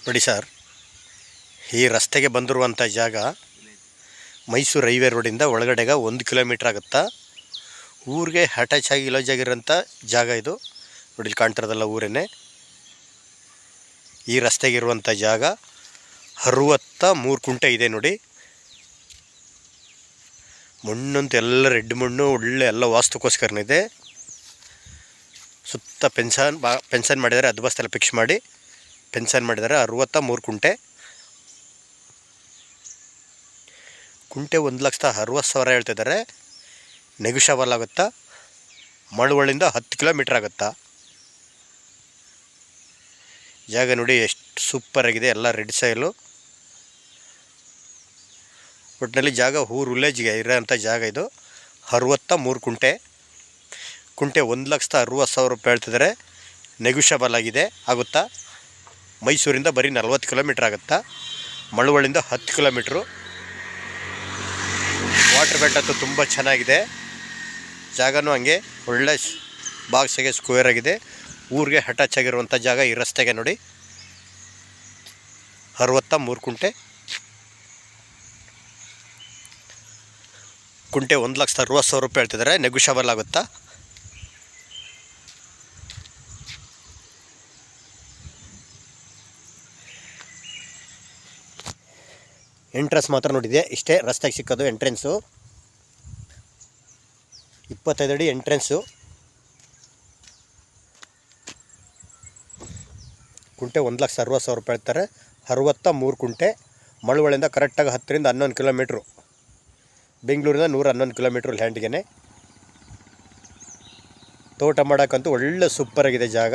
ನೋಡಿ ಸರ್, ಈ ರಸ್ತೆಗೆ ಬಂದಿರುವಂಥ ಜಾಗ ಮೈಸೂರು ರೈಲ್ವೆ ರೋಡಿಂದ ಒಳಗಡೆಗೆ 1 ಕಿಲೋಮೀಟ್ರ್ ಆಗುತ್ತಾ. ಊರಿಗೆ ಅಟ್ಯಾಚ್ ಆಗಿ ಇಲೋಜ್ ಆಗಿರೋಂಥ ಜಾಗ ಇದು. ನೋಡಿ ಇಲ್ಲಿ ಕಾಣ್ತಿರೋದಲ್ಲ ಊರೇನೆ. ಈ ರಸ್ತೆಗಿರುವಂಥ ಜಾಗ 63 ಕುಂಟೆ ಇದೆ ನೋಡಿ. ಮಣ್ಣಂತೂ ಎಲ್ಲ ರೆಡ್ ಮಣ್ಣು, ಒಳ್ಳೆ ಎಲ್ಲ ವಾಸ್ತುಕೋಸ್ಕರನಿದೆ. ಸುತ್ತ ಪೆನ್ಷನ್ ಮಾಡಿದ್ದಾರೆ, ಅದ್ಬಸ್ತೆಲ್ಲ ಫಿಕ್ಸ್ ಮಾಡಿ ಪೆನ್ಷನ್ ಮಾಡಿದ್ದಾರೆ. 63 ಕುಂಟೆ. ಕುಂಟೆ 1,60,000 ಹೇಳ್ತಿದ್ದಾರೆ. ನೆಗೋಷಿಯಬಲ್ ಆಗುತ್ತಾ. ಮಳವಳ್ಳಿಂದ 10 ಕಿಲೋಮೀಟ್ರ್ ಆಗುತ್ತಾ. ಜಾಗ ನೋಡಿ ಎಷ್ಟು ಸೂಪರಾಗಿದೆ, ಎಲ್ಲ ರೆಡ್ ಸಾಯಿಲು. ಒಟ್ಟಿನಲ್ಲಿ ಜಾಗ ವಿಲೇಜ್ಗೆ ಇರೋಂಥ ಜಾಗ ಇದು. 63 ಕುಂಟೆ. ಕುಂಟೆ 1,60,000 ರೂಪಾಯಿ ಹೇಳ್ತಿದ್ದಾರೆ. ನೆಗೋಷಿಯಬಲ್ ಆಗುತ್ತಾ. ಮೈಸೂರಿಂದ ಬರೀ 40 ಕಿಲೋಮೀಟ್ರ್ ಆಗುತ್ತಾ. ಮಳವಳ್ಳಿಂದ 10 ಕಿಲೋಮೀಟ್ರು. ವಾಟರ್ ಬೆಟ್ ಅಂತೂ ತುಂಬ ಚೆನ್ನಾಗಿದೆ. ಜಾಗನೂ ಹಂಗೆ ಒಳ್ಳೆ ಬಾಕ್ಸಿಗೆ ಸ್ಕ್ವೇರ್ ಆಗಿದೆ. ಊರಿಗೆ ಅಟ್ಯಾಚ್ ಆಗಿರುವಂಥ ಜಾಗ ಈ ರಸ್ತೆಗೆ ನೋಡಿ. 63 ಕುಂಟೆ. ಕುಂಟೆ 1,60,000 ರೂಪಾಯಿ ಹೇಳ್ತಿದ್ದಾರೆ. ನೆಗೋಷಿಯಬಲ್ ಆಗುತ್ತಾ. ಎಂಟ್ರೆನ್ಸ್ ಮಾತ್ರ ನೋಡಿದೆ ಇಷ್ಟೇ ರಸ್ತೆಗೆ ಸಿಕ್ಕೋದು. ಎಂಟ್ರೆನ್ಸು 25 ಅಡಿ ಎಂಟ್ರೆನ್ಸು. ಕುಂಟೆ 1,60,000 ರೂಪಾಯಿ ಹೇಳ್ತಾರೆ. 63 ಕುಂಟೆ. ಮಳವಳ್ಳಿಯಿಂದ ಕರೆಕ್ಟಾಗಿ 10ರಿಂದ 11 ಕಿಲೋಮೀಟ್ರು. ಬೆಂಗಳೂರಿಂದ 111 ಕಿಲೋಮೀಟ್ರು ಲ್ಯಾಂಡ್ಗೆ. ತೋಟ ಮಾಡೋಕ್ಕಂತೂ ಒಳ್ಳೆ ಸೂಪರಾಗಿದೆ ಜಾಗ.